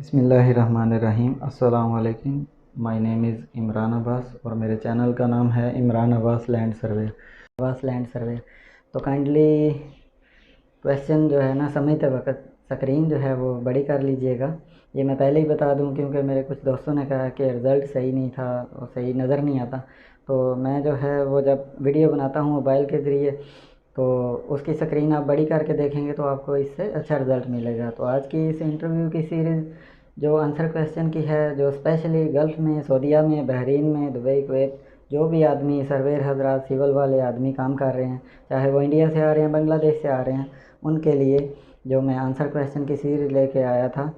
बिस्मिल्लाहिर्रहमानिर्रहीम। अस्सलाम वालेकुम। My name is Imran Abbas और मेरे चैनल का नाम है इमरान अब्बास लैंड सर्वे। तो काइंडली क्वेश्चन जो है ना समझते वक्त स्क्रीन जो है वो बड़ी कर लीजिएगा। ये मैं पहले ही बता दूं क्योंकि मेरे कुछ दोस्तों ने कहा कि रिज़ल्ट सही नहीं था और सही नज़र नहीं आता। तो मैं जो है वो जब वीडियो बनाता हूँ मोबाइल के ज़रिए तो उसकी स्क्रीन आप बड़ी करके देखेंगे तो आपको इससे अच्छा रिज़ल्ट मिलेगा। तो आज की इस इंटरव्यू की सीरीज़ जो आंसर क्वेश्चन की है, जो स्पेशली गल्फ़ में, सऊदीया में, बहरीन में, दुबई, कुवैत जो भी आदमी सर्वेयर हजरात, सिविल वाले आदमी काम कर रहे हैं, चाहे वो इंडिया से आ रहे हैं, बांग्लादेश से आ रहे हैं, उनके लिए जो मैं आंसर क्वेश्चन की सीरीज़ लेके आया था,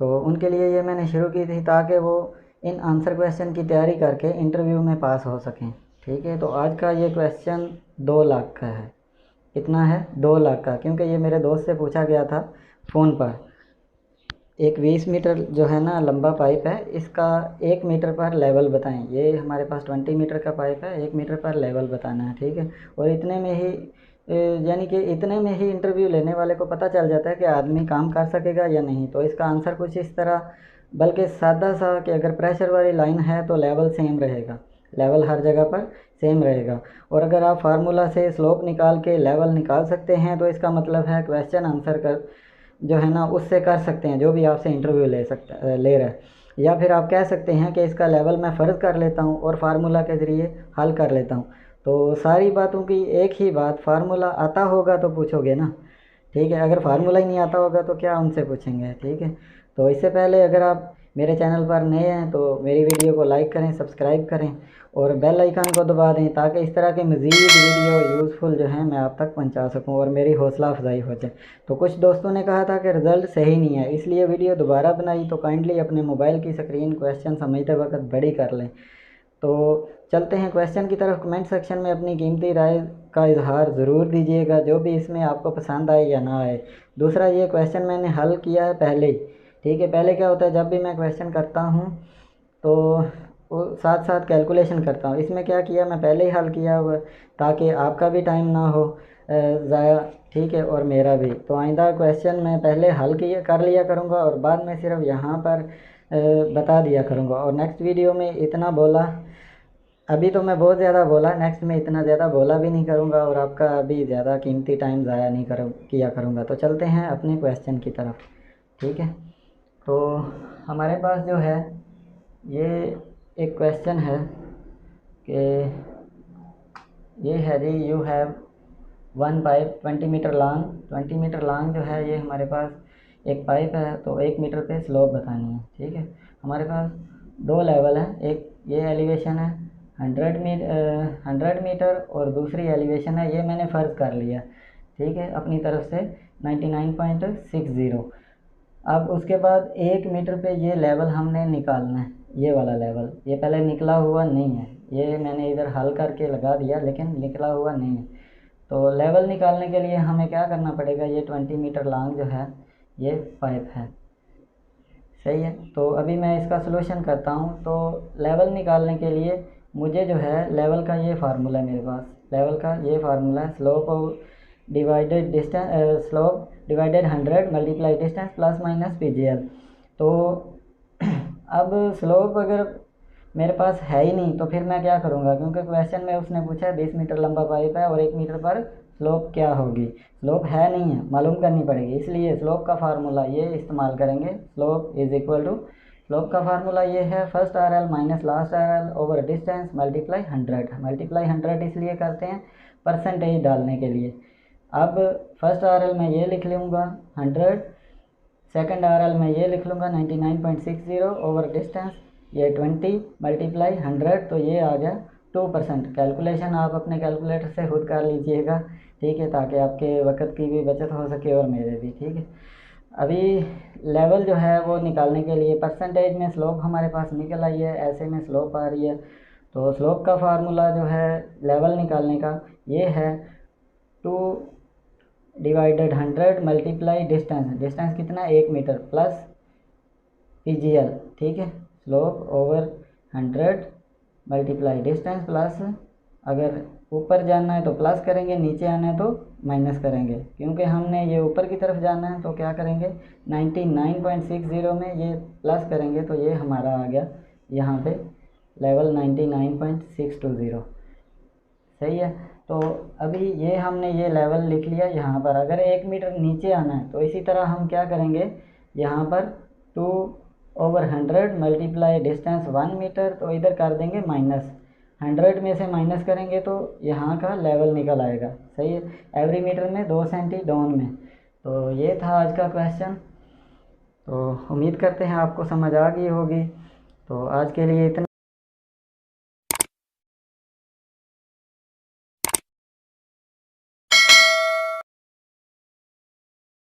तो उनके लिए ये मैंने शुरू की थी ताकि वो इन आंसर क्वेश्चन की तैयारी करके इंटरव्यू में पास हो सकें। ठीक है, तो आज का ये क्वेश्चन 2 लाख का है। कितना है? 2 लाख का, क्योंकि ये मेरे दोस्त से पूछा गया था फ़ोन पर। एक 20 मीटर जो है ना लंबा पाइप है, इसका 1 मीटर पर लेवल बताएं। ये हमारे पास 20 मीटर का पाइप है, 1 मीटर पर लेवल बताना है। ठीक है, और इतने में ही यानी कि इतने में ही इंटरव्यू लेने वाले को पता चल जाता है कि आदमी काम कर सकेगा या नहीं। तो इसका आंसर कुछ इस तरह, बल्कि सादा सा, कि अगर प्रेशर वाली लाइन है तो लेवल सेम रहेगा, लेवल हर जगह पर सेम रहेगा। और अगर आप फार्मूला से स्लोप निकाल के लेवल निकाल सकते हैं तो इसका मतलब है क्वेश्चन आंसर कर जो है ना उससे कर सकते हैं, जो भी आपसे इंटरव्यू ले रहा है। या फिर आप कह सकते हैं कि इसका लेवल मैं फ़र्ज़ कर लेता हूँ और फार्मूला के ज़रिए हल कर लेता हूँ। तो सारी बातों की एक ही बात, फार्मूला आता होगा तो पूछोगे ना। ठीक है, अगर फार्मूला ही नहीं आता होगा तो क्या उनसे पूछेंगे। ठीक है, तो इससे पहले अगर आप मेरे चैनल पर नए हैं तो मेरी वीडियो को लाइक करें, सब्सक्राइब करें और बेल आइकन को दबा दें ताकि इस तरह के मज़ीद वीडियो यूज़फुल जो हैं मैं आप तक पहुंचा सकूं और मेरी हौसला अफजाई हो जाए। तो कुछ दोस्तों ने कहा था कि रिज़ल्ट सही नहीं है, इसलिए वीडियो दोबारा बनाई। तो काइंडली अपने मोबाइल की स्क्रीन क्वेश्चन समझते वक्त बड़ी कर लें। तो चलते हैं क्वेश्चन की तरफ। कमेंट सेक्शन में अपनी कीमती राय का इजहार ज़रूर दीजिएगा, जो भी इसमें आपको पसंद आए या ना आए। दूसरा, ये क्वेश्चन मैंने हल किया है पहले ही। ठीक है, पहले क्या होता है, जब भी मैं क्वेश्चन करता हूँ तो वो साथ साथ कैलकुलेशन करता हूँ। इसमें क्या किया, मैं पहले ही हल किया हुआ ताकि आपका भी टाइम ना हो ज़ाया। ठीक है, और मेरा भी। तो आइंदा क्वेश्चन मैं पहले हल किया कर लिया करूँगा और बाद में सिर्फ यहाँ पर बता दिया करूँगा। और नेक्स्ट वीडियो में इतना बोला, अभी तो मैं बहुत ज़्यादा बोला, नेक्स्ट में इतना ज़्यादा बोला भी नहीं करूँगा और आपका अभी ज़्यादा कीमती टाइम ज़ाया नहीं किया करूँगा। तो चलते हैं अपने क्वेश्चन की तरफ। ठीक है, तो हमारे पास जो है ये एक क्वेश्चन है कि ये है जी, you have one pipe 20 metre long. 20 metre long जो है ये हमारे पास एक पाइप है, तो 1 मीटर पे स्लोप बतानी है। ठीक है, हमारे पास 2 लेवल है, एक ये एलिवेशन है 100 मीटर और दूसरी एलिवेशन है, ये मैंने फ़र्ज़ कर लिया। ठीक है, अपनी तरफ से 99.60। अब उसके बाद 1 मीटर पे ये लेवल हमने निकालना है, ये वाला लेवल। ये पहले निकला हुआ नहीं है, ये मैंने इधर हल करके लगा दिया लेकिन निकला हुआ नहीं है। तो लेवल निकालने के लिए हमें क्या करना पड़ेगा, ये 20 मीटर लॉन्ग जो है ये पाइप है। सही है, तो अभी मैं इसका सलूशन करता हूँ। तो लेवल निकालने के लिए मुझे जो है लेवल का ये फार्मूला है, मेरे पास लेवल का ये फार्मूला है, slope divided 100 multiply distance plus minus PGL। तो अब स्लोप अगर मेरे पास है ही नहीं तो फिर मैं क्या करूँगा, क्योंकि क्वेश्चन में उसने पूछा है 20 मीटर लंबा पाइप है और 1 मीटर पर स्लोप क्या होगी। स्लोप है नहीं है, मालूम करनी पड़ेगी, इसलिए स्लोप का फार्मूला ये इस्तेमाल करेंगे। Slope is equal to, slope का फार्मूला ये है first RL minus last RL over distance multiply 100। Multiply 100 इसलिए करते हैं परसेंटेज डालने के लिए। अब फर्स्ट RL में ये लिख लूँगा 100, सेकंड RL में ये लिख लूँगा 99.60 ओवर डिस्टेंस ये 20 मल्टीप्लाई 100, तो ये आ गया 2%। कैलकुलेशन आप अपने कैलकुलेटर से खुद कर लीजिएगा। ठीक है, ताकि आपके वक्त की भी बचत हो सके और मेरे भी। ठीक है, अभी लेवल जो है वो निकालने के लिए परसेंटेज में स्लोप हमारे पास निकल आई है, ऐसे में स्लोप आ रही है। तो स्लोप का फार्मूला जो है लेवल निकालने का ये है 2 डिवाइडेड 100 मल्टीप्लाई डिस्टेंस, डिस्टेंस कितना 1 मीटर प्लस PGL। ठीक है, slope over 100 multiply distance plus, अगर ऊपर जाना है तो प्लस करेंगे, नीचे आना है तो माइनस करेंगे। क्योंकि हमने ये ऊपर की तरफ जाना है तो क्या करेंगे, 99.60 में ये प्लस करेंगे तो ये हमारा आ गया यहाँ पे लेवल 99.620। सही है। तो अभी ये हमने ये लेवल लिख लिया यहाँ पर। अगर 1 मीटर नीचे आना है तो इसी तरह हम क्या करेंगे, यहाँ पर 2/100 मल्टीप्लाई डिस्टेंस 1 मीटर, तो इधर कर देंगे माइनस। 100 में से माइनस करेंगे तो यहाँ का लेवल निकल आएगा। सही है। एवरी मीटर में 2 सेंटी डाउन में। तो ये था आज का क्वेश्चन। तो उम्मीद करते हैं आपको समझ आ गई होगी। तो आज के लिए इतना।